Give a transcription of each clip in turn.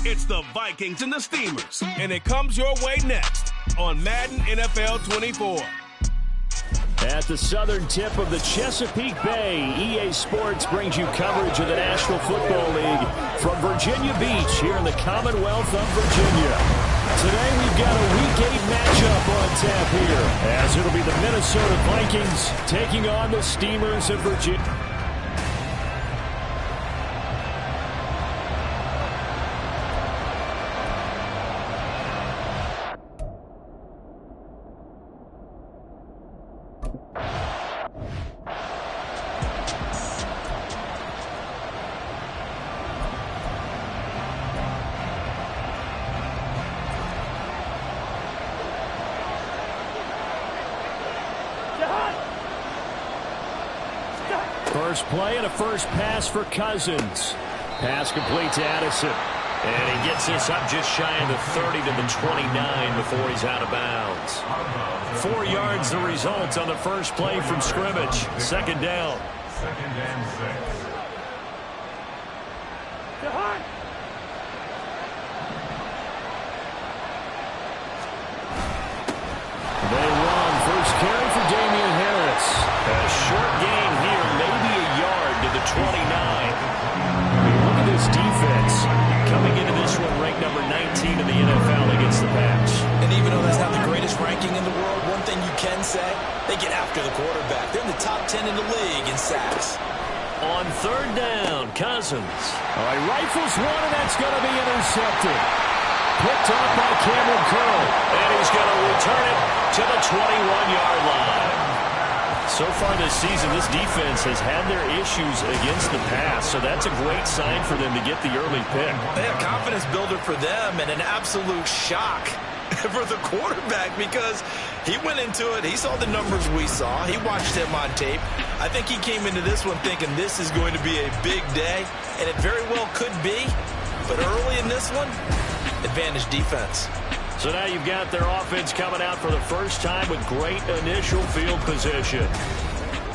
It's the Vikings and the Steamers, and it comes your way next on Madden NFL 24. At the southern tip of the Chesapeake Bay, EA Sports brings you coverage of the National Football League from Virginia Beach here in the Commonwealth of Virginia. Today we've got a Week 8 matchup on tap here, as it'll be the Minnesota Vikings taking on the Steamers of Virginia. First play and a first pass for Cousins. Pass complete to Addison. And he gets this up just shy of the 30 to the 29 before he's out of bounds. 4 yards the result on the first play from scrimmage. Second down. Second and 6. They run. First carry for Damian Harris. A short gain here, maybe a yard to the 29. Look at this defense. Coming into this one, ranked number 19 in the NFL against the pass. And even though that's not the greatest ranking in the world, one thing you can say, they get after the quarterback. They're in the top 10 in the league in sacks. On third down, Cousins. All right, rifles one, and that's going to be intercepted. Picked off by Cameron Curl. And he's going to return it to the 21-yard line. So far this season, this defense has had their issues against the pass, so that's a great sign for them to get the early pick. A confidence builder for them and an absolute shock for the quarterback because he went into it. He saw the numbers we saw. He watched him on tape. I think he came into this one thinking this is going to be a big day, and it very well could be. But early in this one, advantage defense. So now you've got their offense coming out for the first time with great initial field position.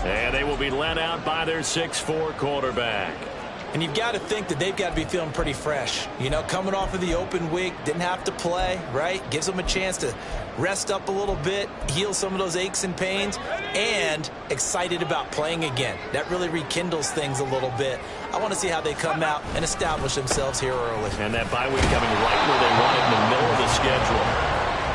And they will be led out by their 6'4" quarterback. And you've got to think that they've got to be feeling pretty fresh. You know, coming off of the open week, didn't have to play, right? Gives them a chance to rest up a little bit, heal some of those aches and pains, and excited about playing again. That really rekindles things a little bit. I want to see how they come out and establish themselves here early. And that bye week coming right where they want it in the middle of the schedule.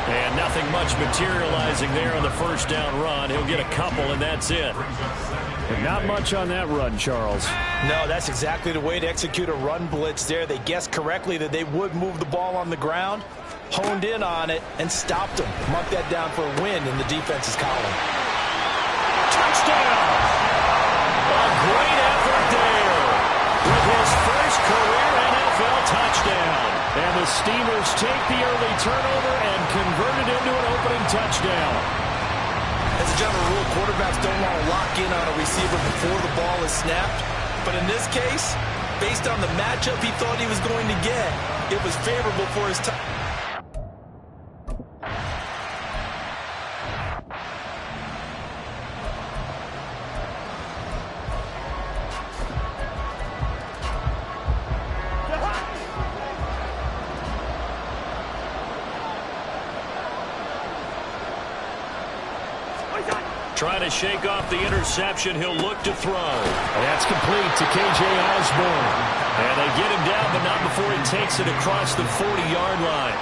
And nothing much materializing there on the first down run. He'll get a couple, and that's it. And not much on that run, Charles. No, that's exactly the way to execute a run blitz there. They guessed correctly that they would move the ball on the ground, honed in on it, and stopped them. Mark that down for a win in the defense's column. Touchdown! A great effort there with his first career NFL touchdown. And the Steamers take the early turnover and convert it into an opening touchdown. As a general rule, quarterbacks don't want to lock in on a receiver before the ball is snapped. But in this case, based on the matchup he thought he was going to get, it was favorable for his time. Trying to shake off the interception. He'll look to throw. And that's complete to K.J. Osborne. And they get him down, but not before he takes it across the 40-yard line.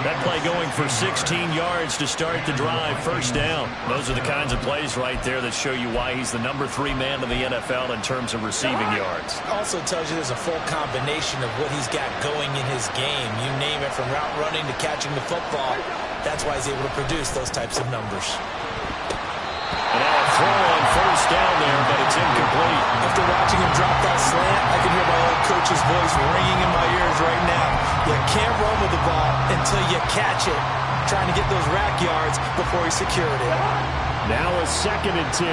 That play going for 16 yards to start the drive. First down. Those are the kinds of plays right there that show you why he's the number 3 man in the NFL in terms of receiving yards. Also tells you there's a full combination of what he's got going in his game. You name it, from route running to catching the football. That's why he's able to produce those types of numbers. And now a throw on first down there, but it's incomplete. After watching him drop that slant, I can hear my old coach's voice ringing in my ears right now. You can't run with the ball until you catch it. Trying to get those rack yards before he secured it. Now a 2nd and 10.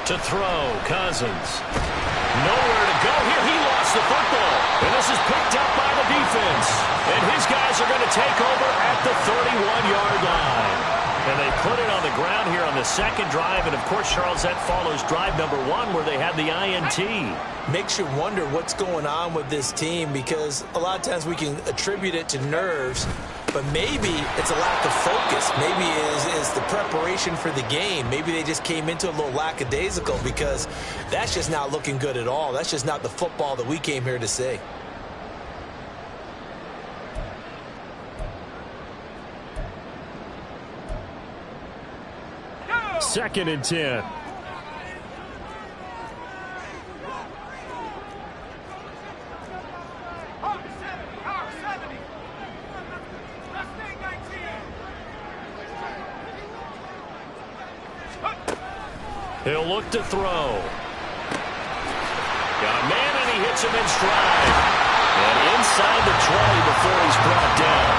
To throw, Cousins. Nowhere to go here. He lost the football. And this is picked up by the defense. And his guys are going to take over at the 31-yard line. And they put it on the ground here on the second drive. And, of course, Charles, that follows drive number 1 where they had the INT. Makes you wonder what's going on with this team, because a lot of times we can attribute it to nerves, but maybe it's a lack of focus. Maybe it's the preparation for the game. Maybe they just came into a little lackadaisical, because that's just not looking good at all. That's just not the football that we came here to see. Second and 10. He'll look to throw. Got a man, and he hits him in stride. And inside the 20 before he's brought down.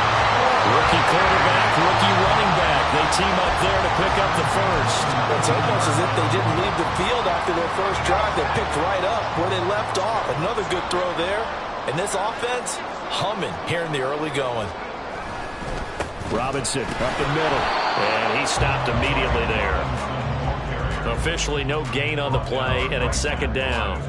Rookie quarterback, rookie running back. They team up there to pick up the first. It's almost as if they didn't leave the field after their first drive. They picked right up where they left off. Another good throw there. And this offense, humming here in the early going. Robinson up the middle. And he stopped immediately there. Officially no gain on the play, and it's second down.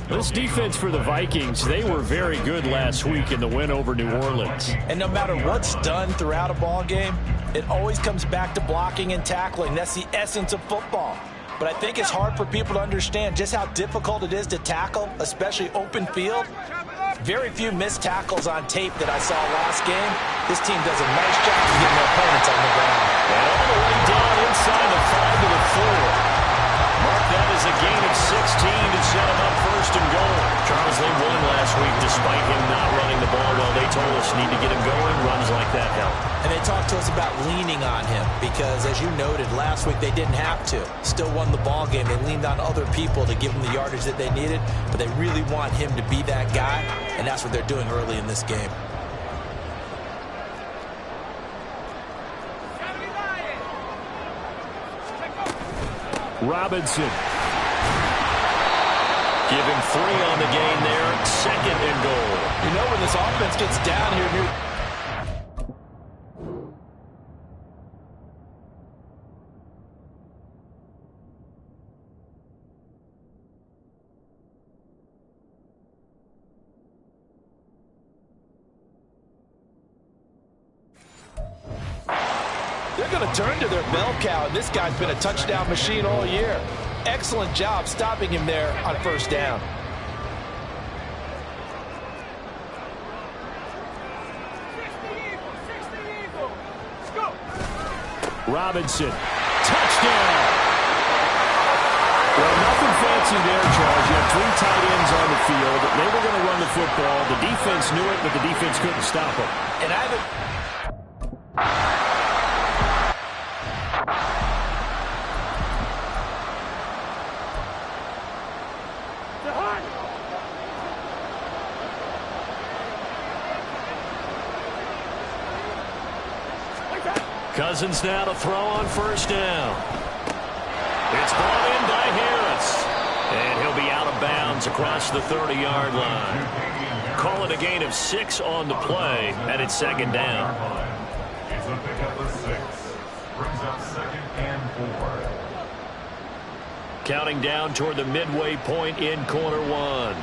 This defense for the Vikings, they were very good last week in the win over New Orleans. And no matter what's done throughout a ball game, it always comes back to blocking and tackling. That's the essence of football. But I think it's hard for people to understand just how difficult it is to tackle, especially open field. Very few missed tackles on tape that I saw last game. This team does a nice job of getting their opponents on the ground. And all the way down inside the 5 to the 4. Mark that as a gain of 16 to set him up first and goal. Charles, they won last week despite him not running the ball well. They told us need to get him going. Runs like that help. And they talked to us about leaning on him because, as you noted, last week they didn't have to. Still won the ball game. They leaned on other people to give them the yardage that they needed, but they really want him to be that guy, and that's what they're doing early in this game. Robinson. Give him 3 on the gain there. Second and goal. You know, when this offense gets down here, they're going to turn to their bell cow, and this guy's been a touchdown machine all year. Excellent job stopping him there on first down. Robinson. Touchdown. Well, nothing fancy there, Charles. You have 3 tight ends on the field. They were going to run the football. The defense knew it, but the defense couldn't stop them. And Cousins now to throw on first down. It's brought in by Harris. And he'll be out of bounds across the 30-yard line. Call it a gain of 6 on the play, and it's second down. It's a pickup of 6. Brings up second and 4. Counting down toward the midway point in quarter 1.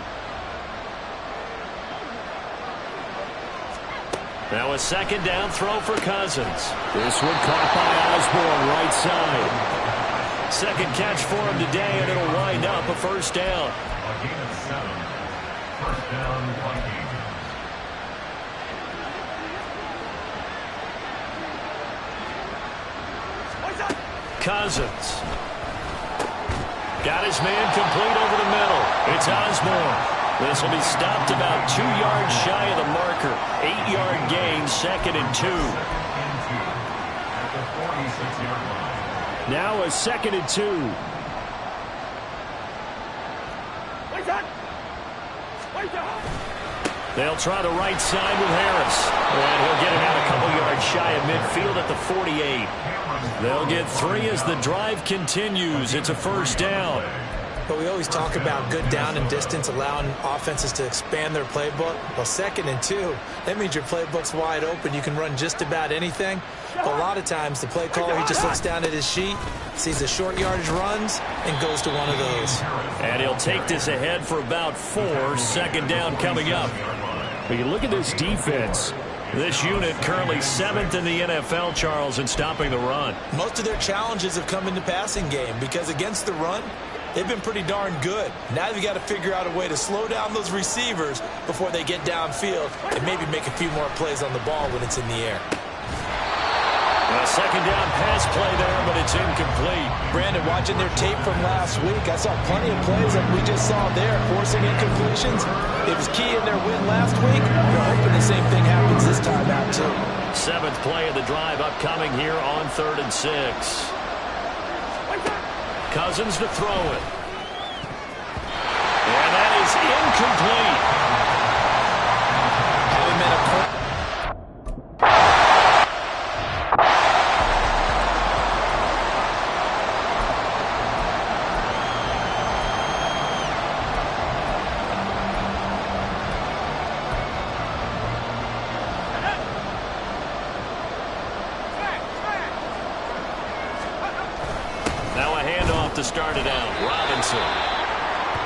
Now a second down throw for Cousins. This one caught by Osborne, right side. Second catch for him today, and it'll wind up a first down. A gain of 7. First down, Vikings. Cousins. Got his man complete over the middle. It's Osborne. This will be stopped about 2 yards shy of the marker. 8-yard gain, second and 2. At the 46-yard line. Now a second and 2. They'll try the right side with Harris. And he'll get it out a couple yards shy of midfield at the 48. They'll get 3 as the drive continues. It's a first down. But we always talk about good down and distance, allowing offenses to expand their playbook. Well, 2nd and 2, that means your playbook's wide open. You can run just about anything. But a lot of times, the play caller, he just looks down at his sheet, sees the short yardage runs, and goes to one of those. And he'll take this ahead for about 4. 2nd down coming up. But you look at this defense. This unit currently 7th in the NFL, Charles, in stopping the run. Most of their challenges have come in the passing game because against the run, they've been pretty darn good. Now you've got to figure out a way to slow down those receivers before they get downfield and maybe make a few more plays on the ball when it's in the air. A 2nd down pass play there, but it's incomplete. Brandon, watching their tape from last week, I saw plenty of plays like we just saw there, forcing incompletions. It was key in their win last week. We're hoping the same thing happens this time out, too. 7th play of the drive upcoming here on 3rd and 6. Cousins to throw it. And that is incomplete. Having been a to start it out. Robinson.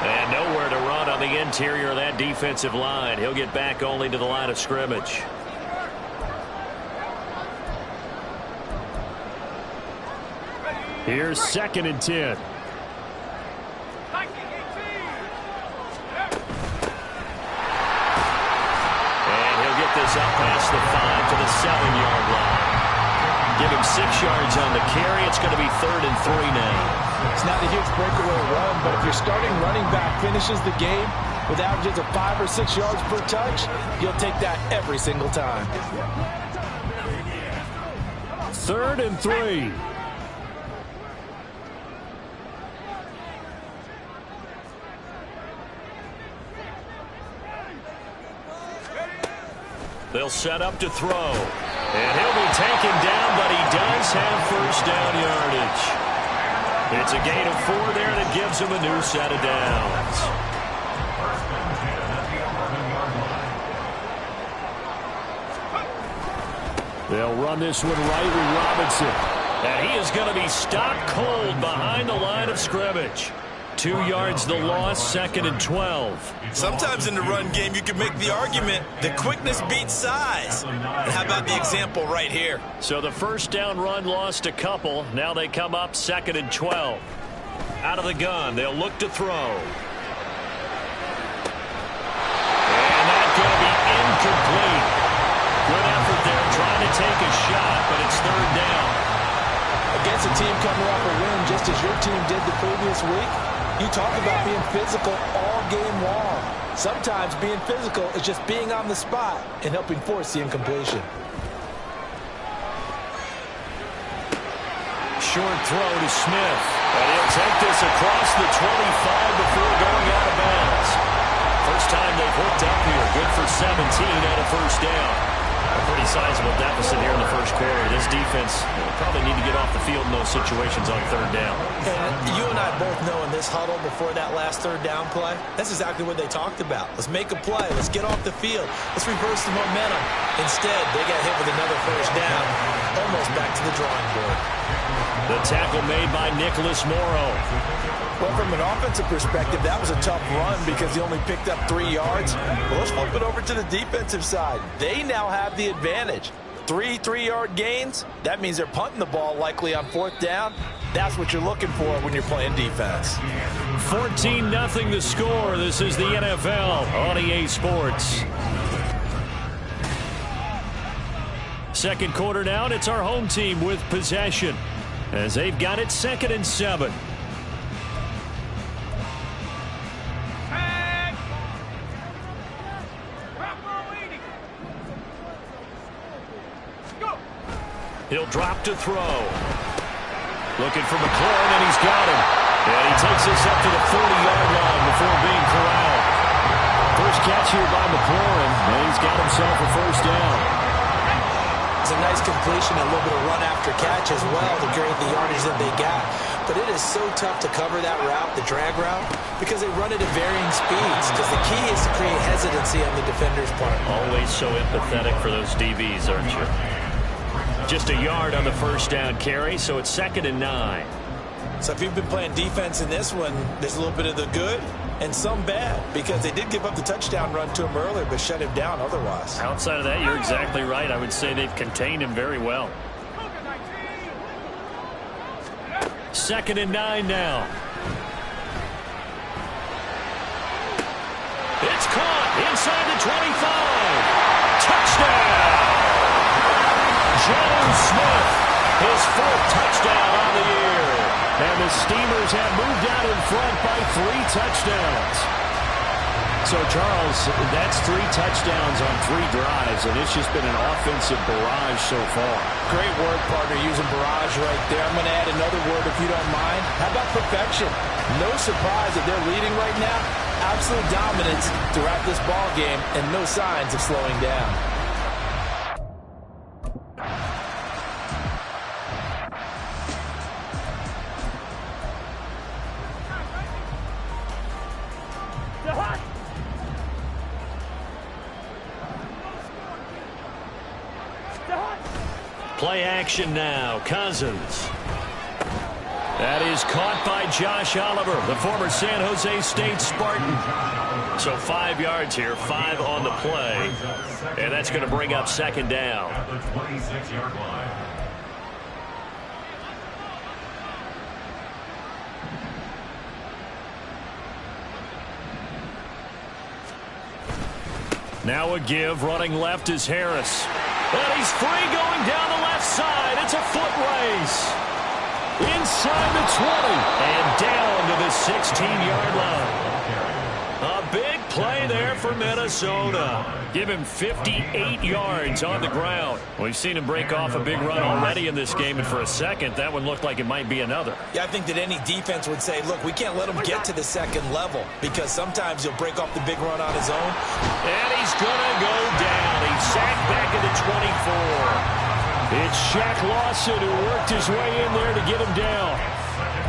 And nowhere to run on the interior of that defensive line. He'll get back only to the line of scrimmage. Here's 2nd and 10. And he'll get this up past the 5 to the 7-yard line. Give him 6 yards on the carry. It's going to be 3rd and 3 now. It's not a huge breakaway run, but if your starting running back finishes the game with averages of 5 or 6 yards per touch, you'll take that every single time. 3rd and 3. They'll set up to throw. And he'll be taken down, but he does have 1st down yardage. It's a gain of 4 there that gives him a new set of downs. They'll run this one right with Robinson. And he is going to be stopped cold behind the line of scrimmage. 2 yards the loss, 2nd and 12. Sometimes in the run game, you can make the argument that quickness beats size. And how about the example right here? So the 1st down run lost a couple. Now they come up 2nd and 12. Out of the gun, they'll look to throw. And that's going to be incomplete. Good effort there, trying to take a shot, but it's 3rd down. Against a team coming off a win just as your team did the previous week, you talk about being physical all game long. Sometimes being physical is just being on the spot and helping force the incompletion. Short throw to Smith. And he'll take this across the 25 before going out of bounds. First time they've hooked up here. Good for 17 and a 1st down. A pretty sizable deficit here in the 1st quarter. This defense will probably need to get off the field in those situations on 3rd down. And you and I both know in this huddle before that last 3rd down play, that's exactly what they talked about. Let's make a play. Let's get off the field. Let's reverse the momentum. Instead, they got hit with another 1st down, almost back to the drawing board. The tackle made by Nicholas Morrow. Well, from an offensive perspective, that was a tough run because he only picked up 3 yards. Well, let's flip it over to the defensive side. They now have the advantage. 3 3-yard gains. That means they're punting the ball likely on 4th down. That's what you're looking for when you're playing defense. 14-0 the score. This is the NFL on EA Sports. 2nd quarter now, and it's our home team with possession as they've got it 2nd and 7. He'll drop to throw. Looking for McLaurin, and he's got him. And he takes this up to the 40-yard line before being corralled. First catch here by McLaurin, and he's got himself a 1st down. It's a nice completion, a little bit of run after catch as well to create the yardage that they got. but it is so tough to cover that route, the drag route, because they run it at varying speeds. Because the key is to create hesitancy on the defender's part. Always so empathetic for those DBs, aren't you? Just a yard on the first down carry, so it's 2nd and 9. So if you've been playing defense in this one, there's a little bit of the good and some bad, because they did give up the touchdown run to him earlier, but shut him down otherwise. Outside of that, you're exactly right. I would say they've contained him very well. 2nd and 9 now. It's caught inside the 25. Touchdown! John Smith, his 4th touchdown on the year. And the Steamers have moved out in front by 3 touchdowns. So, Charles, that's 3 touchdowns on 3 drives, and it's just been an offensive barrage so far. Great word, partner, using barrage right there. I'm going to add another word if you don't mind. How about perfection? No surprise that they're leading right now. Absolute dominance throughout this ball game, and no signs of slowing down. Play action now. Cousins. That is caught by Josh Oliver, the former San Jose State Spartan. So 5 yards here, 5 on the play. And that's going to bring up 2nd down. At the 26-yard line. Now a give. Running left is Harris. And he's free going down the left side. It's a foot race. Inside the 20. And down to the 16-yard line. A big play there for Minnesota. Give him 58 yards on the ground. We've seen him break off a big run already in this game, and for a second, that one looked like it might be another. Yeah, I think that any defense would say, look, we can't let him get to the 2nd level, because sometimes he'll break off the big run on his own. And he's going to go down. He's sacked back at the 24. It's Shaq Lawson who worked his way in there to get him down.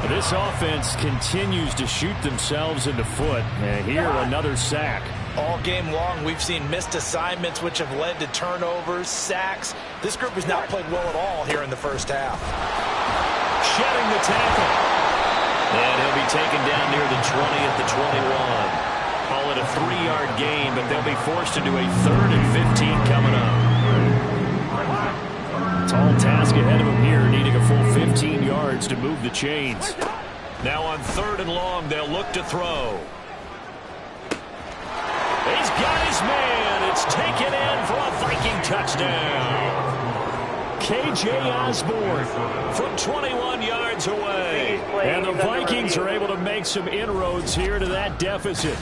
This offense continues to shoot themselves in the foot. And here, another sack. All game long, we've seen missed assignments, which have led to turnovers, sacks. This group has not played well at all here in the first half. Shedding the tackle. And he'll be taken down near the 20 at the 21. Call it a 3-yard gain, but they'll be forced into a 3rd and 15 coming up. Tall task ahead of him here, needing a full 15 yards to move the chains. Now on 3rd and long, they'll look to throw. He's got his man. It's taken in for a Viking touchdown. K.J. Osborne from 21 yards away. And the Vikings are able to make some inroads here to that deficit.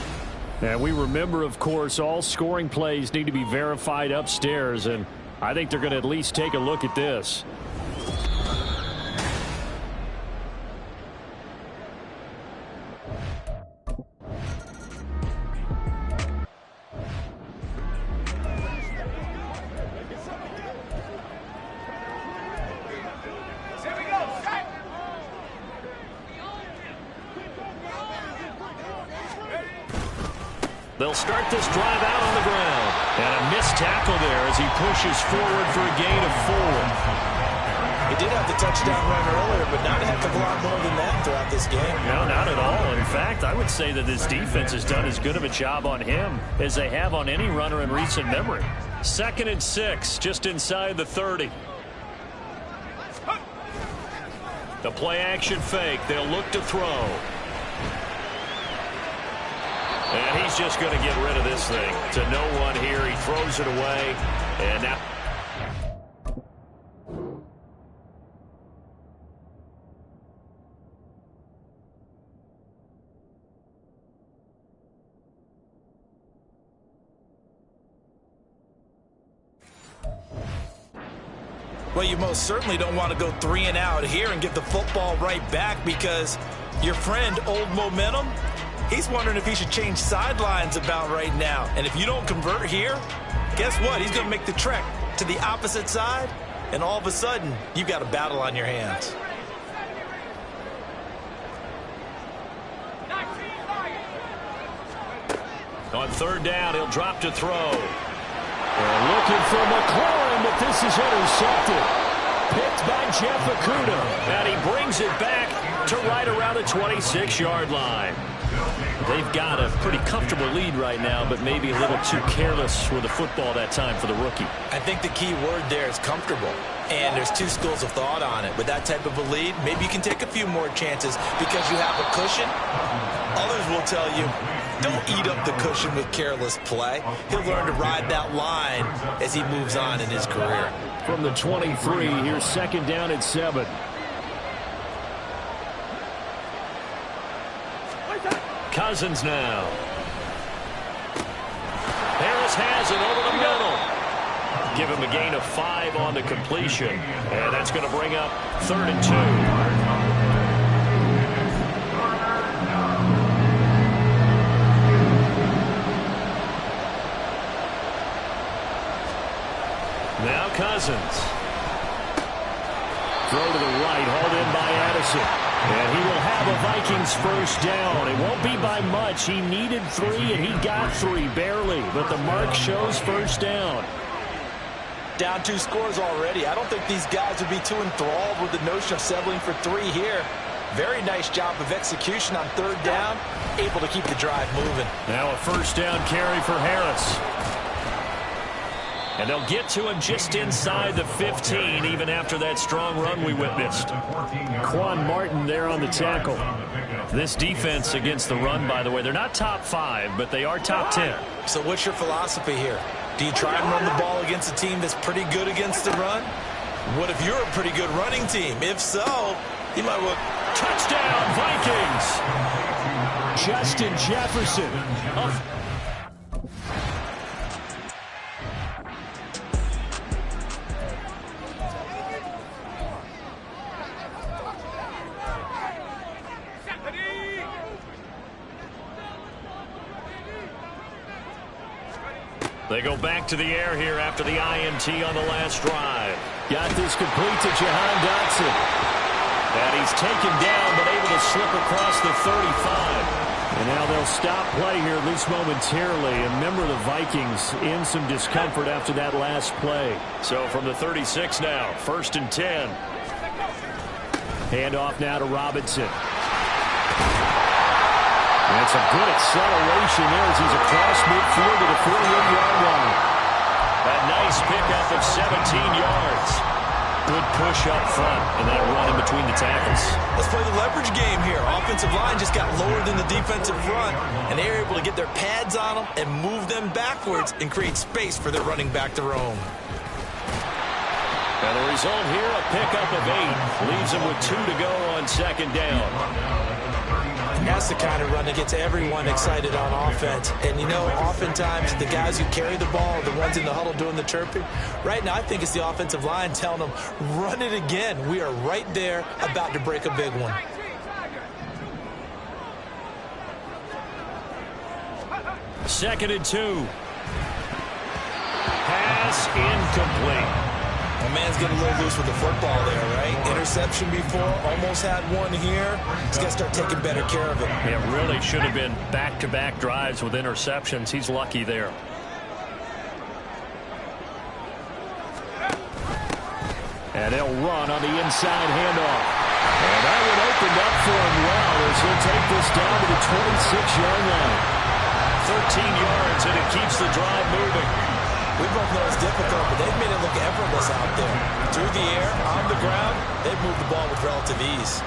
And we remember, of course, all scoring plays need to be verified upstairs, and I think they're going to at least take a look at this. They'll start this drive out on the ground. And a missed tackle there as he pushes forward for a gain of 4. He did have the touchdown run earlier, but not a heck of a lot more than that throughout this game. No, not at all. In fact, I would say that this defense has done as good of a job on him as they have on any runner in recent memory. 2nd and 6, just inside the 30. The play action fake. They'll look to throw. And he's just going to get rid of this thing. To no one here. He throws it away. And now... Well, you most certainly don't want to go 3 and out here and get the football right back, because your friend, Old Momentum, he's wondering if he should change sidelines about right now. And if you don't convert here, guess what? He's going to make the trek to the opposite side, and all of a sudden, you've got a battle on your hands. On third down, he'll drop to throw. And looking for McLaurin, but this is intercepted. Picked by Jeff Okudah. And he brings it back to right around the 26-yard line. They've got a pretty comfortable lead right now, but maybe a little too careless with the football that time for the rookie. I think the key word there is comfortable. And there's two schools of thought on it. With that type of a lead, maybe you can take a few more chances because you have a cushion. Others will tell you, don't eat up the cushion with careless play. He'll learn to ride that line as he moves on in his career. From the 23, here's second down and 7. Cousins now. Harris has it over the middle. Give him a gain of 5 on the completion. And that's going to bring up 3rd and 2. Now Cousins. Throw to the right, hauled in by Addison. And he will have a Vikings first down. It won't be by much. He needed 3, and he got 3, barely. But the mark shows first down. Down 2 scores already. I don't think these guys would be too enthralled with the notion of settling for 3 here. Very nice job of execution on 3rd down. Able to keep the drive moving. Now a first down carry for Harris. And they'll get to him just inside the 15, even after that strong run we witnessed. Quan Martin there on the tackle. This defense against the run, by the way, they're not top 5, but they are top 10. So what's your philosophy here? Do you try and run the ball against a team that's pretty good against the run? What if you're a pretty good running team? If so, you might look. Touchdown, Vikings! Justin Jefferson. They go back to the air here after the INT on the last drive. Got this complete to Jahan Dotson. And he's taken down, but able to slip across the 35. And now they'll stop play here, at least momentarily. And remember, the Vikings in some discomfort after that last play. So from the 36 now, 1st and 10. Handoff now to Robinson. And some good acceleration there as he's across midfield to the 48-yard line. A nice pickup of 17 yards. Good push up front and that run in between the tackles. Let's play the leverage game here. Offensive line just got lower than the defensive front, and they were able to get their pads on them and move them backwards and create space for their running back to roam. And the result here, a pickup of 8. Leaves them with 2 to go on second down. That's the kind of run that gets everyone excited on offense. And, you know, oftentimes the guys who carry the ball are the ones in the huddle doing the chirping. Right now, I think it's the offensive line telling them, run it again. We are right there about to break a big one. Second and 2. Pass incomplete. My man's getting a little loose with the football there, right? Interception before, almost had one here. He's got to start taking better care of it. It really should have been back-to-back drives with interceptions. He's lucky there. And they'll run on the inside handoff. And that one opened up for him well as he'll take this down to the 26-yard line. 13 yards, and it keeps the drive moving. We both know it's difficult, but they've made it look effortless out there. Through the air, on the ground, they've moved the ball with relative ease.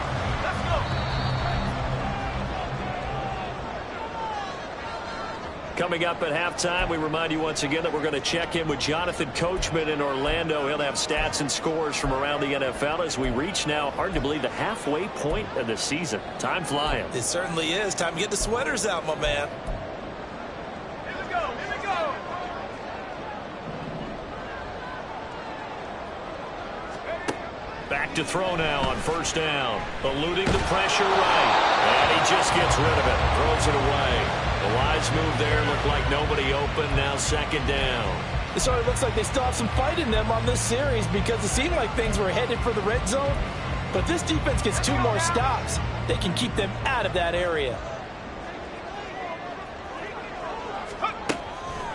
Coming up at halftime, we remind you once again that we're going to check in with Jonathan Coachman in Orlando. He'll have stats and scores from around the NFL as we reach now, hard to believe, the halfway point of the season. Time flying. It certainly is. Time to get the sweaters out, my man. Back to throw now on first down. Eluding the pressure right. And he just gets rid of it. Throws it away. The wise move there. Looked like nobody open. Now second down. It sort of looks like they still have some fight in them on this series because it seemed like things were headed for the red zone. But this defense gets 2 more stops. They can keep them out of that area.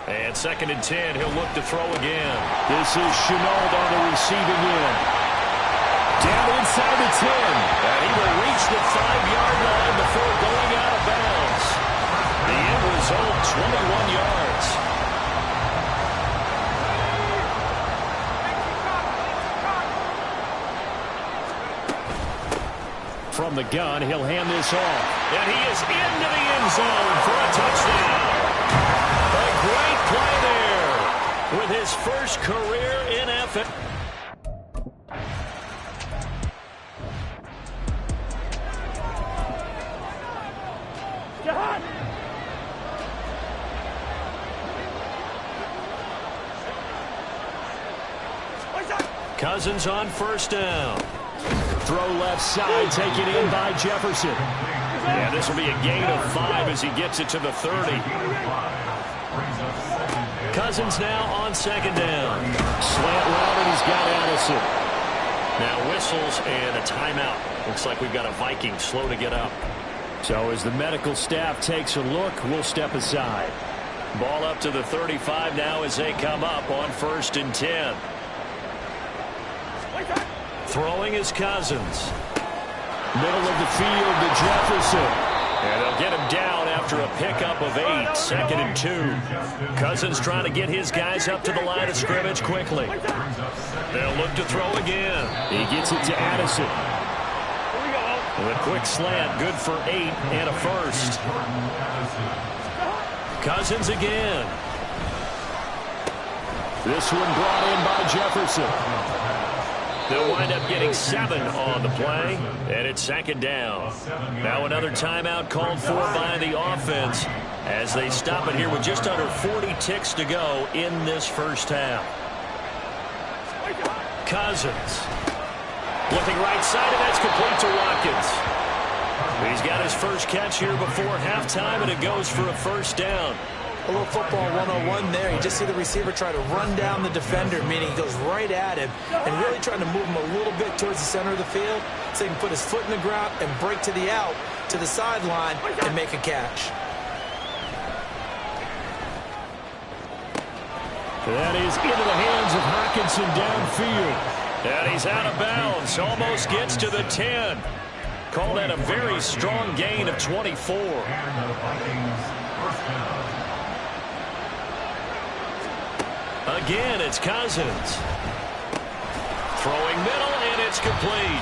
And 2nd and 10, he'll look to throw again. This is Shenault on the receiving end. Down inside the 10. And he will reach the 5-yard line before going out of bounds. The end result, 21 yards. From the gun, he'll hand this off. And he is into the end zone for a touchdown. A great play there with his first career NFL. Cousins on 1st down. Throw left side, taken in by Jefferson. Yeah, this will be a gain of 5 as he gets it to the 30. Cousins now on 2nd down. Slant route, and he's got Addison. Now whistles and a timeout. Looks like we've got a Viking slow to get up. So as the medical staff takes a look, we'll step aside. Ball up to the 35 now as they come up on 1st and 10. Throwing is Cousins. Middle of the field to Jefferson. And they'll get him down after a pickup of 8. 2nd and 2. Cousins trying to get his guys up to the line of scrimmage quickly. They'll look to throw again. He gets it to Addison. With a quick slant, good for 8 and a first. Cousins again. This one brought in by Jefferson. They'll wind up getting 7 on the play, and it's 2nd down. Now another timeout called for by the offense as they stop it here with just under 40 ticks to go in this first half. Cousins looking right side, and that's complete to Watkins. He's got his first catch here before halftime, and it goes for a 1st down. A little football 101 there. You just see the receiver try to run down the defender, meaning he goes right at him and really trying to move him a little bit towards the center of the field so he can put his foot in the ground and break to the out, to the sideline, and make a catch. That is into the hands of Hockenson downfield. And he's out of bounds. Almost gets to the 10. Call that a very strong gain of 24. Again, it's Cousins. Throwing middle, and it's complete.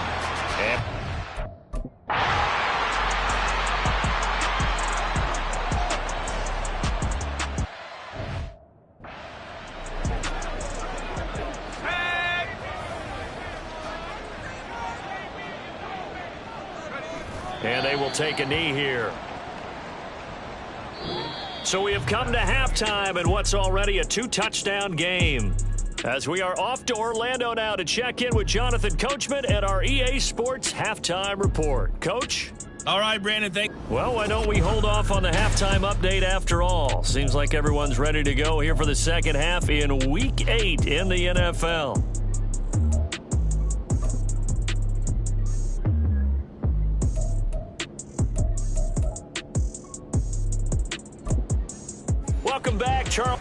And they will take a knee here. So we have come to halftime in what's already a 2-touchdown game. As we are off to Orlando now to check in with Jonathan Coachman at our EA Sports Halftime Report. Coach? All right, Brandon, Well, why don't we hold off on the halftime update after all? Seems like everyone's ready to go here for the second half in Week 8 in the NFL. Welcome back, Charles.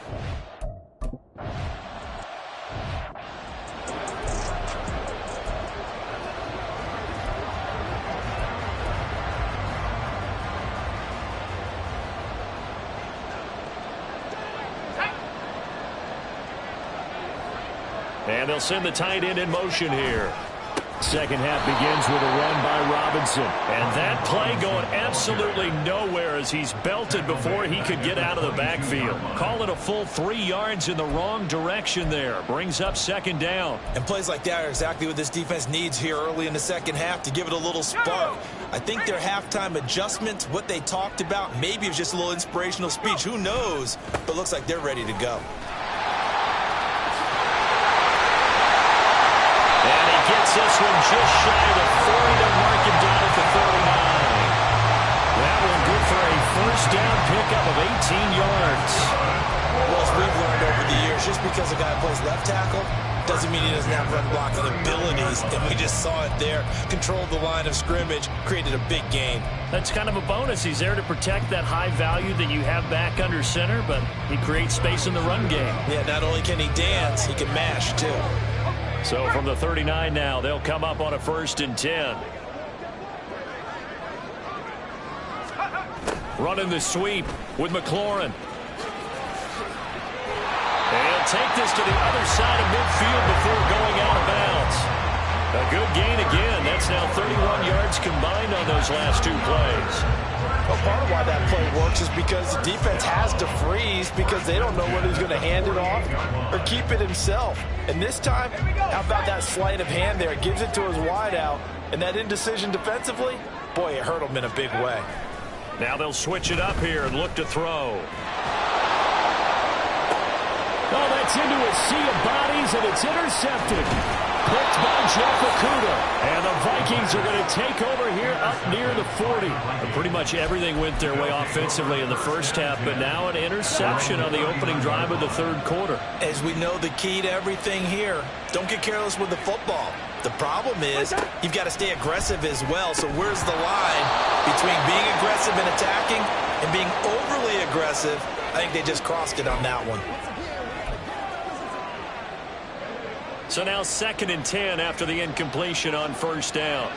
And they'll send the tight end in motion here. Second half begins with a run by Robinson. And that play going absolutely nowhere as he's belted before he could get out of the backfield. Call it a full 3 yards in the wrong direction there. Brings up 2nd down. And plays like that are exactly what this defense needs here early in the second half to give it a little spark. I think their halftime adjustment, what they talked about, maybe it was just a little inspirational speech. Who knows? But looks like they're ready to go. Gets this one just shy of the 40 to mark him down at the 39. That one good for a 1st down pickup of 18 yards. Well, as we've learned over the years, just because a guy plays left tackle doesn't mean he doesn't have run blocking abilities, and we just saw it there. Controlled the line of scrimmage, created a big gain. That's kind of a bonus. He's there to protect that high value that you have back under center, but he creates space in the run game. Yeah, not only can he dance, he can mash, too. So from the 39 now, they'll come up on a 1st and 10. Running the sweep with McLaurin. He'll take this to the other side of midfield before going out of bounds. A good gain again. That's now 31 yards combined on those last 2 plays. Well, part of why that play works is because the defense has to freeze because they don't know whether he's going to hand it off or keep it himself. And this time, how about that sleight of hand there? Gives it to his wideout. And that indecision defensively, boy, it hurt him in a big way. Now they'll switch it up here and look to throw. Oh, that's into a sea of bodies, and it's intercepted. Picked by Jeff Okudah. And the Vikings are going to take over here up near the 40. And pretty much everything went their way offensively in the first half, but now an interception on the opening drive of the 3rd quarter. As we know, the key to everything here, don't get careless with the football. The problem is you've got to stay aggressive as well. So where's the line between being aggressive and attacking and being overly aggressive? I think they just crossed it on that one. So now 2nd and 10 after the incompletion on 1st down.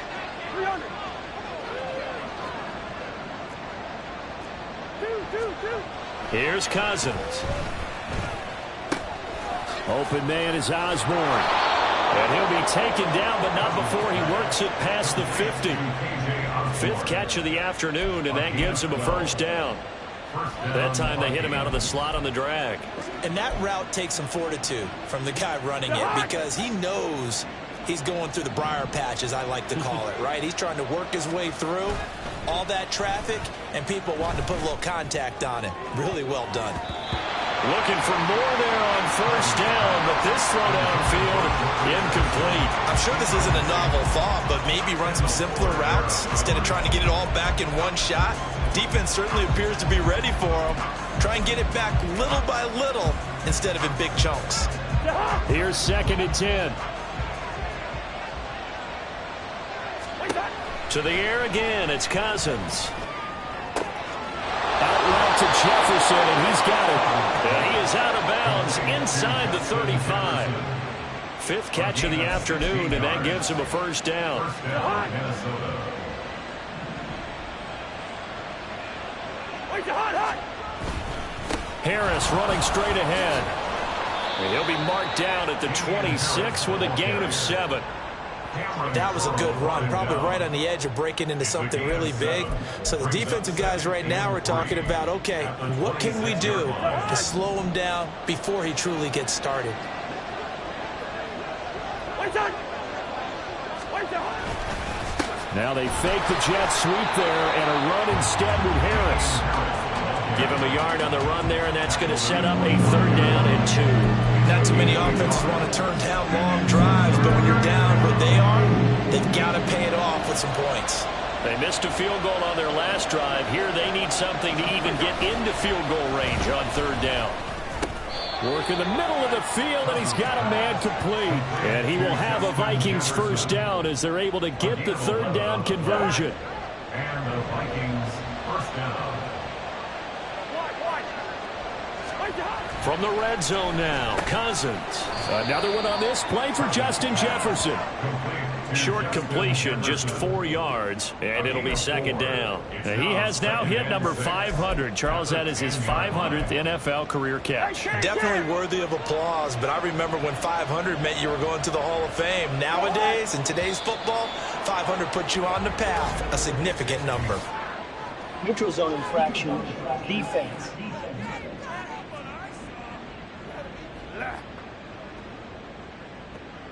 Here's Cousins. Open man is Osborne. And he'll be taken down, but not before he works it past the 50. 5th catch of the afternoon, and that gives him a 1st down. That time they hit him out of the slot on the drag. And that route takes some fortitude from the guy running it because he knows he's going through the briar patch, as I like to call it, right? He's trying to work his way through all that traffic and people wanting to put a little contact on it. Really well done. Looking for more there on 1st down, but this throw downfield incomplete. I'm sure this isn't a novel thought, but maybe run some simpler routes instead of trying to get it all back in one shot. Defense certainly appears to be ready for him. Try and get it back little by little instead of in big chunks. Here's 2nd and 10. To the air again, it's Cousins. Out route to Jefferson, and he's got it. And he is out of bounds inside the 35. 5th catch of the afternoon, and that gives him a 1st down. Harris running straight ahead. And he'll be marked down at the 26 with a gain of 7. That was a good run, probably right on the edge of breaking into something really big. So the defensive guys right now are talking about, okay, what can we do to slow him down before he truly gets started? Now they fake the jet sweep there and a run instead with Harris. Give him a yard on the run there, and that's going to set up a 3rd down and 2. Not too many offenses want to turn down long drives, but when you're down where they are, they've got to pay it off with some points. They missed a field goal on their last drive. Here they need something to even get into field goal range on 3rd down. Work in the middle of the field, and he's got a man complete. And he will have a Vikings 1st down as they're able to get the 3rd down conversion. And the Vikings 1st down. From the red zone now, Cousins. Another one on this play for Justin Jefferson. Short completion, just 4 yards, and it'll be 2nd down. And he has now hit number 500. Charles, that is his 500th NFL career catch. Definitely worthy of applause, but I remember when 500 meant you were going to the Hall of Fame. Nowadays, in today's football, 500 puts you on the path, a significant number. Neutral zone infraction, defense.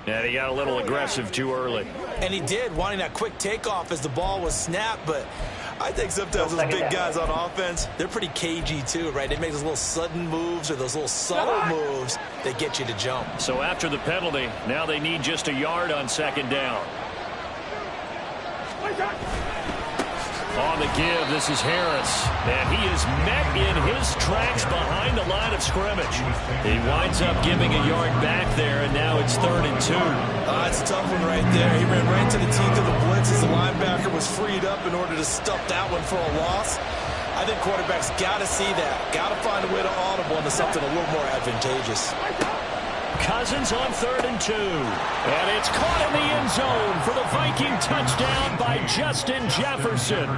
And he got a little aggressive too early. And he did, wanting that quick takeoff as the ball was snapped, but I think sometimes those big guys on offense, they're pretty cagey too, right? They make those little sudden moves or those little subtle moves that get you to jump. So after the penalty, now they need just a yard on 2nd down. On the give, this is Harris. And he is met in loses tracks behind the line of scrimmage. He winds up giving a yard back there, and now it's 3rd and 2. It's a tough one right there. He ran right to the teeth of the blitz as the linebacker was freed up in order to stuff that one for a loss. I think quarterbacks got to see that. Got to find a way to audible into something a little more advantageous. Cousins on 3rd and 2. And it's caught in the end zone for the Viking touchdown by Justin Jefferson.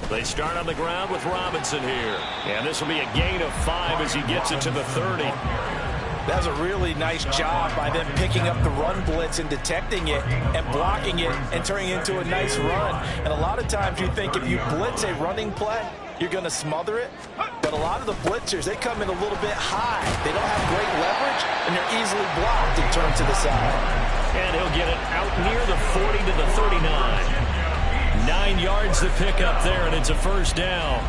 They start on the ground with Robinson here. And this will be a gain of 5 as he gets it to the 30. That was a really nice job by them picking up the run blitz and detecting it and blocking it and turning it into a nice run. And a lot of times you think if you blitz a running play, you're going to smother it. But a lot of the blitzers, they come in a little bit high. They don't have great leverage, and they're easily blocked and turned to the side. And he'll get it out near the 40 to the 39. 9 yards to pick up there, and it's a first down.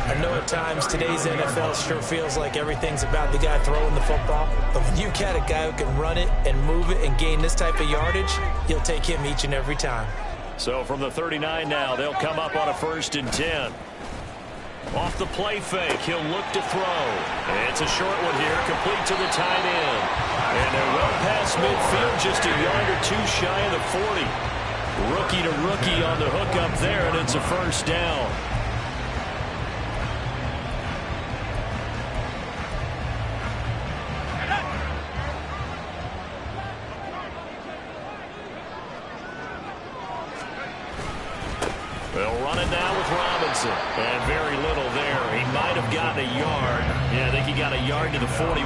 I know at times today's NFL sure feels like everything's about the guy throwing the football. But when you got a guy who can run it and move it and gain this type of yardage, you'll take him each and every time. So from the 39 now, they'll come up on a 1st and 10. Off the play fake, he'll look to throw. It's a short one here, complete to the tight end. And they're well past midfield, just a yard or two shy of the 40. Rookie to rookie on the hook up there, and it's a first down. They'll run it now with Robinson. And very little there. He might have gotten a yard. Yeah, I think he got a yard to the 41.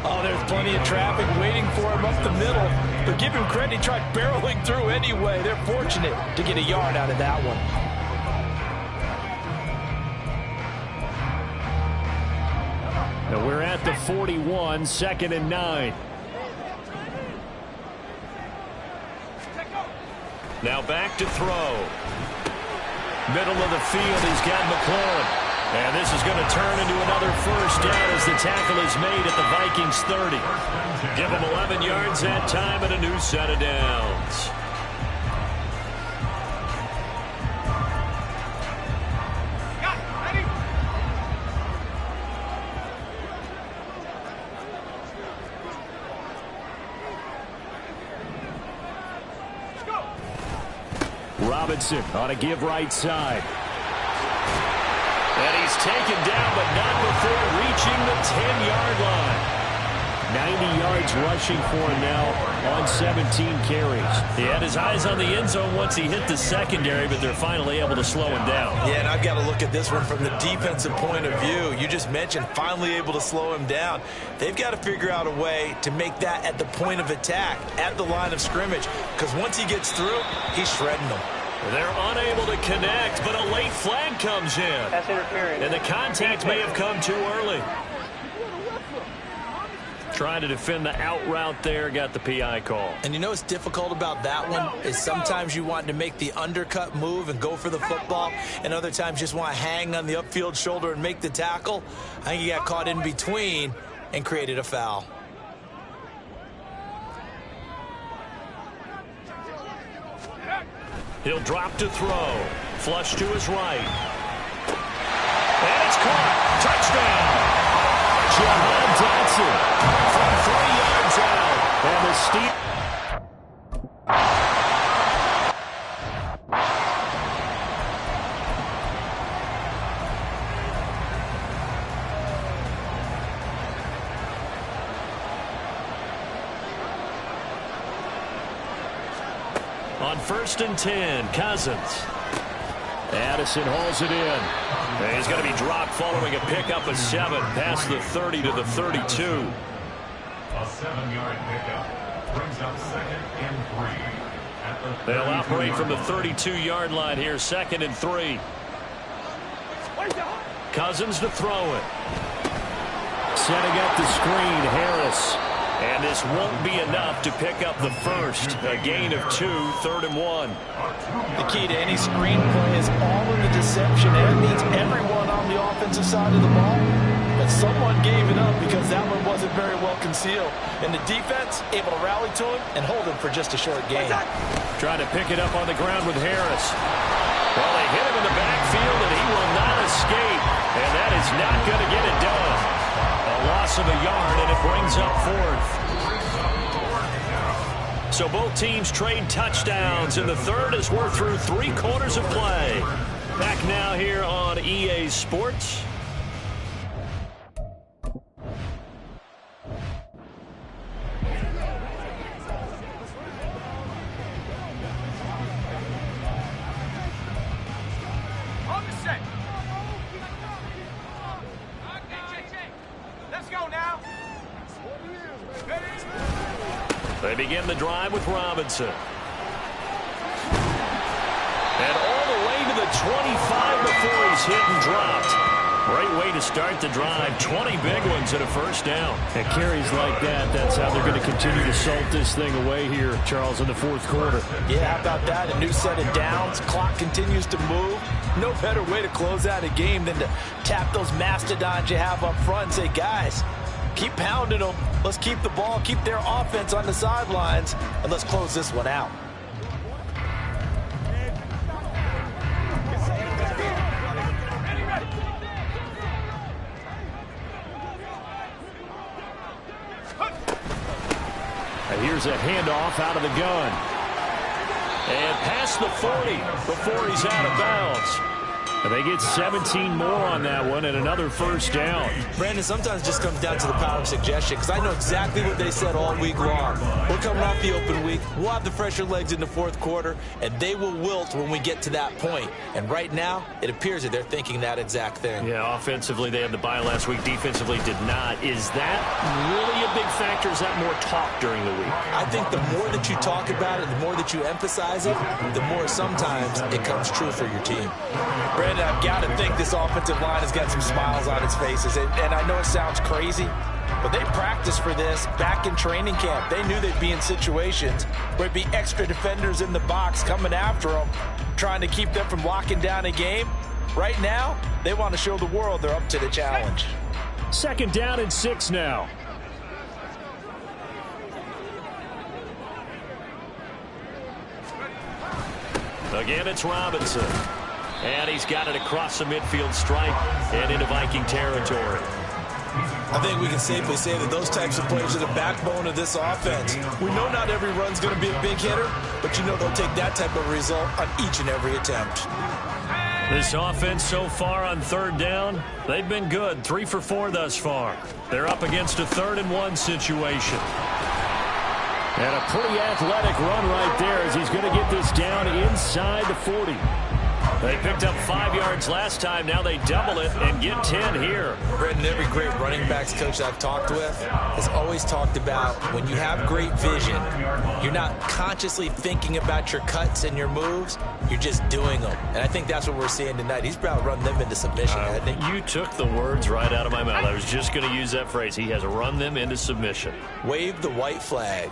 Oh, there's plenty of traffic waiting for him up the middle. But give him credit, he tried barreling through anyway. They're fortunate to get a yard out of that one. And we're at the 41, 2nd and 9. Now back to throw. Middle of the field, he's got McLaurin. And this is going to turn into another first down as the tackle is made at the Vikings 30. Give them 11 yards that time and a new set of downs. Robinson on a give right side. And he's taken down, but not before reaching the 10-yard line. 90 yards rushing for him now on 17 carries. He had his eyes on the end zone once he hit the secondary, but they're finally able to slow him down. Yeah, and I've got to look at this one from the defensive point of view. You just mentioned finally able to slow him down. They've got to figure out a way to make that at the point of attack, at the line of scrimmage, because once he gets through, he's shredding them. They're unable to connect, but a late flag comes in. That's interference. And the contact may have come too early. Trying to defend the out route there, got the PI call. And you know what's difficult about that one is sometimes you want to make the undercut move and go for the football, and other times just want to hang on the upfield shoulder and make the tackle. I think he got caught in between and created a foul. He'll drop to throw. Flush to his right. And it's caught. Touchdown. Jahan Dotson from 3 yards out. And the on 1st and 10, Cousins. Addison hauls it in. And he's going to be dropped following a pickup of 7 past the 30 to the 32. A 7-yard pickup brings up 2nd and 3. They'll operate from the 32-yard line here, 2nd and 3. Cousins to throw it. Setting up the screen, Harris. And this won't be enough to pick up the first. A gain of 2, 3rd and 1. The key to any screen play is all in everyone on the offensive side of the ball, but someone gave it up because that one wasn't very well concealed. And the defense able to rally to him and hold him for just a short game. Trying to pick it up on the ground with Harris. Well, they hit him in the backfield, and he will not escape. And that is not going to get it done. A loss of a yard, and it brings up fourth. So both teams trade touchdowns in the third as we're through 3 quarters of play. Back now here on EA Sports. They begin the drive with Robinson. And all the way to the 25 before he's hit and dropped. Great way to start the drive. 20 big ones and a first down. And carries like that, that's how they're going to continue to salt this thing away here, Charles, in the fourth quarter. Yeah, how about that? A new set of downs. Clock continues to move. No better way to close out a game than to tap those mastodons you have up front and say, guys, keep pounding them. Let's keep the ball, keep their offense on the sidelines, and let's close this one out. And here's a handoff out of the gun. And past the 40 before he's out of bounds. And they get 17 more on that one and another first down. Brandon, sometimes it just comes down to the power of suggestion, because I know exactly what they said all week long. We're coming off the open week. We'll have the fresher legs in the fourth quarter, and they will wilt when we get to that point. And right now, it appears that they're thinking that exact thing. Yeah, offensively, they had the bye last week. Defensively, did not. Is that really a big factor? Is that more talk during the week? I think the more that you talk about it, the more that you emphasize it, the more sometimes it comes true for your team. Brandon, I've got to think this offensive line has got some smiles on its faces. And I know it sounds crazy, but they practiced for this back in training camp. They knew they'd be in situations where it'd be extra defenders in the box coming after them, trying to keep them from locking down a game. Right now, they want to show the world they're up to the challenge. 2nd down and 6 now. Again, it's Robinson. And he's got it across the midfield stripe and into Viking territory. I think we can safely say that those types of players are the backbone of this offense. We know not every run's going to be a big hitter, but you know they'll take that type of result on each and every attempt. This offense so far on 3rd down, they've been good. 3 for 4 thus far. They're up against a 3rd and 1 situation. And a pretty athletic run right there as he's going to get this down inside the 40. They picked up 5 yards last time. Now they double it and get 10 here. Brendan, every great running backs coach I've talked with has always talked about when you have great vision, you're not consciously thinking about your cuts and your moves. You're just doing them. And I think that's what we're seeing tonight. He's about to run them into submission, hasn't he? You took the words right out of my mouth. I was just going to use that phrase. He has run them into submission. Wave the white flag.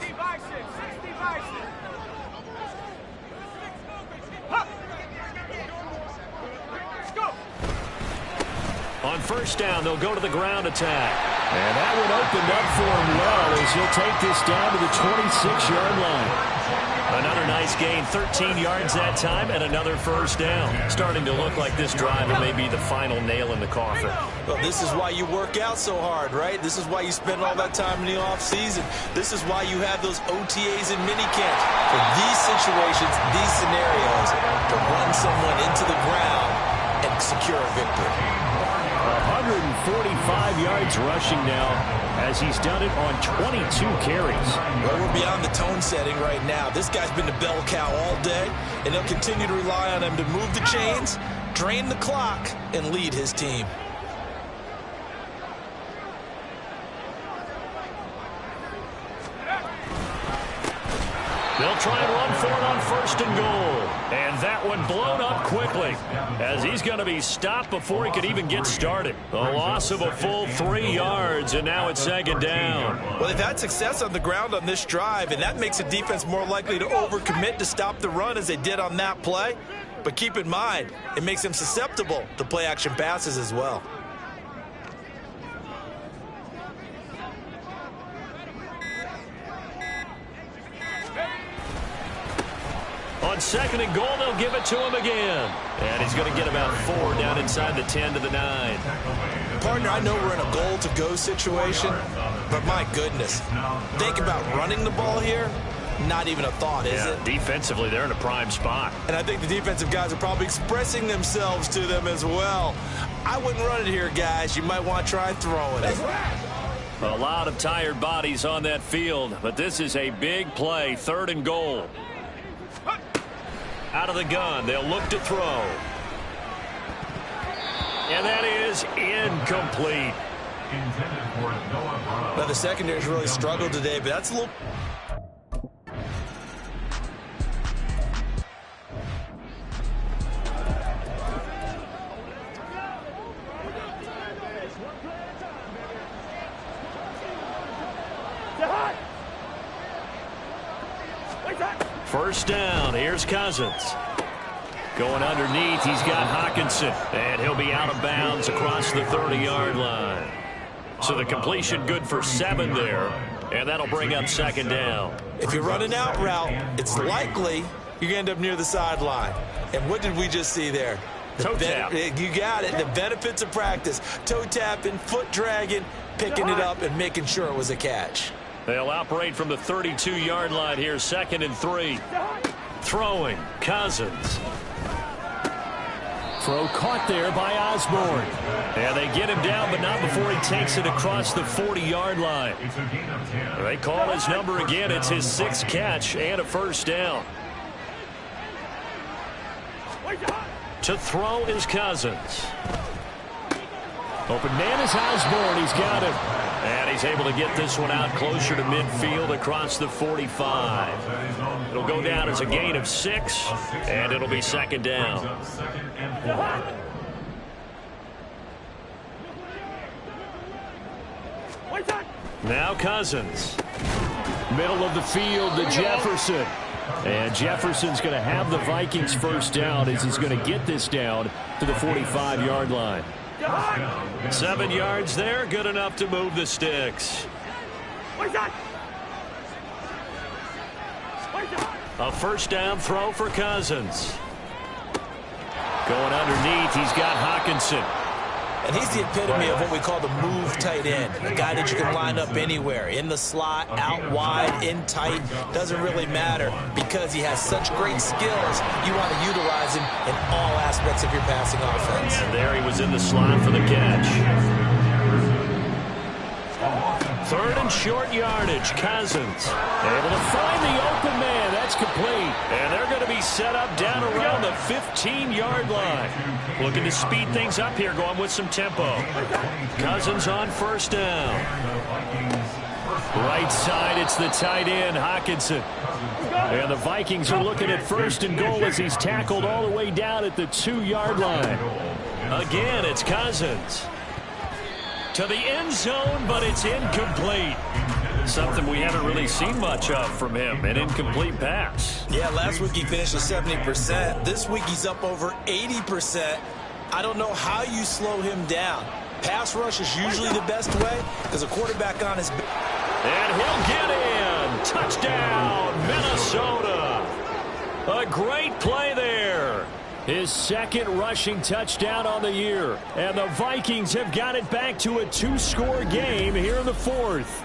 On 1st down, they'll go to the ground attack. And that one opened up for him well as he'll take this down to the 26-yard line. Another nice gain, 13 yards that time, and another first down. Starting to look like this drive may be the final nail in the coffin. Well, this is why you work out so hard, right? This is why you spend all that time in the offseason. This is why you have those OTAs and minicamps. For these situations, these scenarios, to run someone into the ground and secure a victory. 145 yards rushing now as he's done it on 22 carries. Well, we're beyond the tone setting right now. This guy's been the bell cow all day, and they'll continue to rely on him to move the chains, drain the clock, and lead his team. They'll try and run for it on 1st and goal. And that one blown up quickly as he's going to be stopped before he could even get started. A loss of a full 3 yards, and now it's 2nd down. Well, they've had success on the ground on this drive, and that makes the defense more likely to overcommit to stop the run as they did on that play. But keep in mind, it makes him susceptible to play-action passes as well. On 2nd and goal, they'll give it to him again. And he's going to get about 4 down inside the 10 to the 9. Partner, I know we're in a goal-to-go situation, but my goodness, think about running the ball here. Not even a thought, is it? Defensively, they're in a prime spot. And I think the defensive guys are probably expressing themselves to them as well. I wouldn't run it here, guys. You might want to try throwing it. A lot of tired bodies on that field, but this is a big play, 3rd and goal. Out of the gun, they'll look to throw. And that is incomplete. Now, the secondary's really struggled today, but that's a little... First down, here's Cousins. Going underneath, he's got Hockenson, and he'll be out of bounds across the 30-yard line. So the completion good for 7 there, and that'll bring up 2nd down. If you run an out route, it's likely you're going to end up near the sideline. And what did we just see there? Toe tap. You got it. The benefits of practice. Toe tapping, foot dragging, picking it up, and making sure it was a catch. They'll operate from the 32-yard line here, 2nd and 3. Throwing, Cousins. Throw caught there by Osborne. And they get him down, but not before he takes it across the 40-yard line. They call his number again. It's his 6th catch and a first down. To throw is Cousins. Open man is Osborne. He's got him. And he's able to get this one out closer to midfield across the 45. It'll go down as a gain of 6, and it'll be 2nd down. Now Cousins. Middle of the field to Jefferson. And Jefferson's going to have the Vikings first down as he's going to get this down to the 45-yard line. 7 yards there, good enough to move the sticks. A first down throw for Cousins. Going underneath, he's got Hockenson. And he's the epitome of what we call the move tight end. A guy that you can line up anywhere. In the slot, out wide, in tight. Doesn't really matter because he has such great skills. You want to utilize him in all aspects of your passing offense. And there he was in the slot for the catch. 3rd and short yardage. Cousins able to find the open man. That's complete. And they're going to be set up down around the 15-yard line. Looking to speed things up here, going with some tempo. Cousins on first down. Right side, it's the tight end, Hockenson. And the Vikings are looking at 1st and goal as he's tackled all the way down at the 2-yard line. Again, it's Cousins. To the end zone, but it's incomplete. Something we haven't really seen much of from him, an incomplete pass. Yeah, last week he finished at 70%. This week he's up over 80%. I don't know how you slow him down. Pass rush is usually the best way because a quarterback on his... And he'll get in. Touchdown, Minnesota. A great play there. His 2nd rushing touchdown on the year. And the Vikings have got it back to a 2-score game here in the 4th.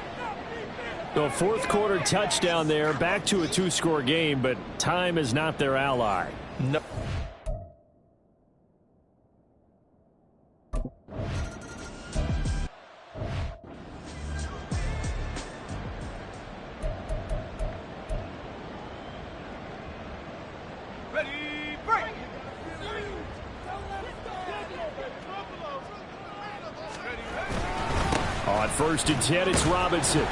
The 4th quarter touchdown there, back to a 2-score game, but time is not their ally. No. On 1st and 10, it's Robinson.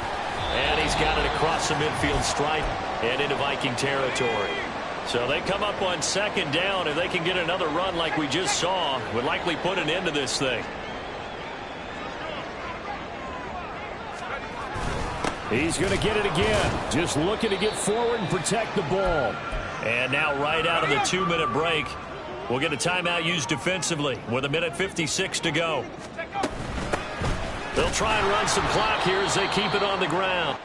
And he's got it across the midfield stripe and into Viking territory. So they come up on 2nd down, and they can get another run like we just saw. Would likely put an end to this thing. He's going to get it again. Just looking to get forward and protect the ball. And now right out of the 2-minute break, We'll get a timeout used defensively with 1:56 to go. They'll try and run some clock here as they keep it on the ground.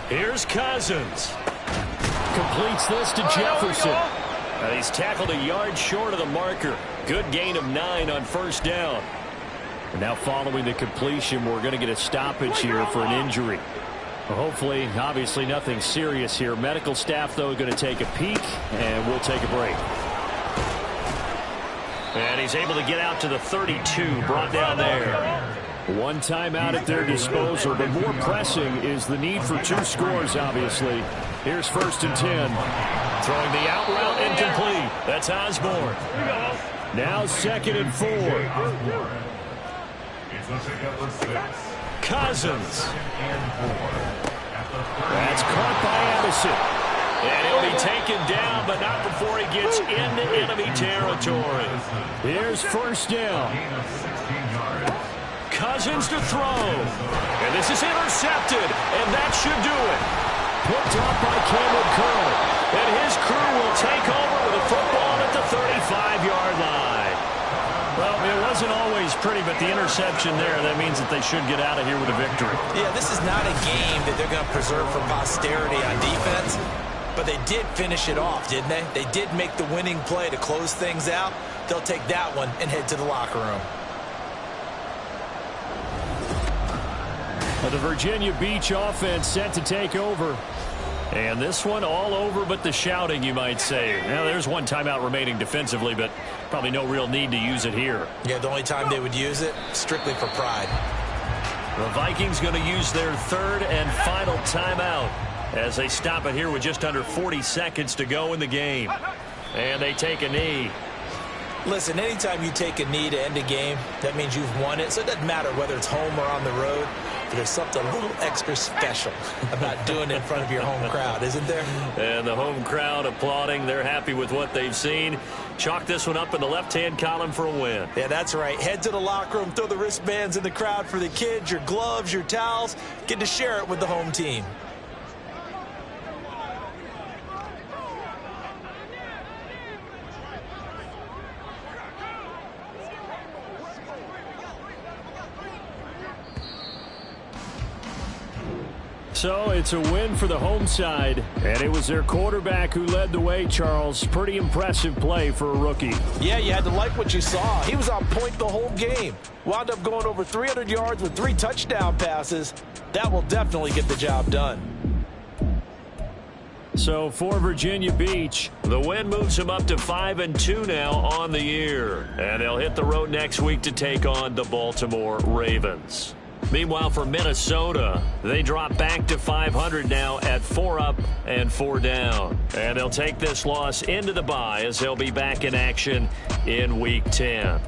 Here's Cousins. Completes this to Jefferson. He's tackled a yard short of the marker. Good gain of 9 on first down. And now following the completion, we're going to get a stoppage here for an injury. Well, hopefully, obviously nothing serious here. Medical staff, though, going to take a peek, and we'll take a break. And he's able to get out to the 32, brought down there. One timeout at their disposal, but more pressing is the need for 2 scores, obviously. Here's 1st and 10. Throwing the out route incomplete. That's Osborne. Now 2nd and 4. Cousins. That's caught by Addison. And he'll be taken down, but not before he gets into enemy territory. Here's 1st down. Cousins to throw. And this is intercepted, and that should do it. Picked off by Cameron Curl. And his crew will take over with a football at the 35-yard line. Well, it wasn't always pretty, but the interception there, that means that they should get out of here with a victory. Yeah, this is not a game that they're going to preserve for posterity on defense, but they did finish it off, didn't they? They did make the winning play to close things out. They'll take that one and head to the locker room. The Virginia Beach offense set to take over. And this one all over but the shouting, you might say. Now, there's one timeout remaining defensively, but probably no real need to use it here. Yeah, the only time they would use it, strictly for pride. The Vikings going to use their 3rd and final timeout as they stop it here with just under 40 seconds to go in the game. And they take a knee. Listen, anytime you take a knee to end a game, that means you've won it. So it doesn't matter whether it's home or on the road. But there's something a little extra special about doing it in front of your home crowd, isn't there? And the home crowd applauding. They're happy with what they've seen. Chalk this one up in the left-hand column for a win. Yeah, that's right. Head to the locker room, throw the wristbands in the crowd for the kids, your gloves, your towels. Get to share it with the home team. So it's a win for the home side, and it was their quarterback who led the way, Charles. Pretty impressive play for a rookie. Yeah, you had to like what you saw. He was on point the whole game. Wound up going over 300 yards with 3 touchdown passes. That will definitely get the job done. So for Virginia Beach, the win moves them up to 5-2 now on the year. And they'll hit the road next week to take on the Baltimore Ravens. Meanwhile, for Minnesota, they drop back to 500 now at 4 up and 4 down. And they'll take this loss into the bye as they'll be back in action in Week 10.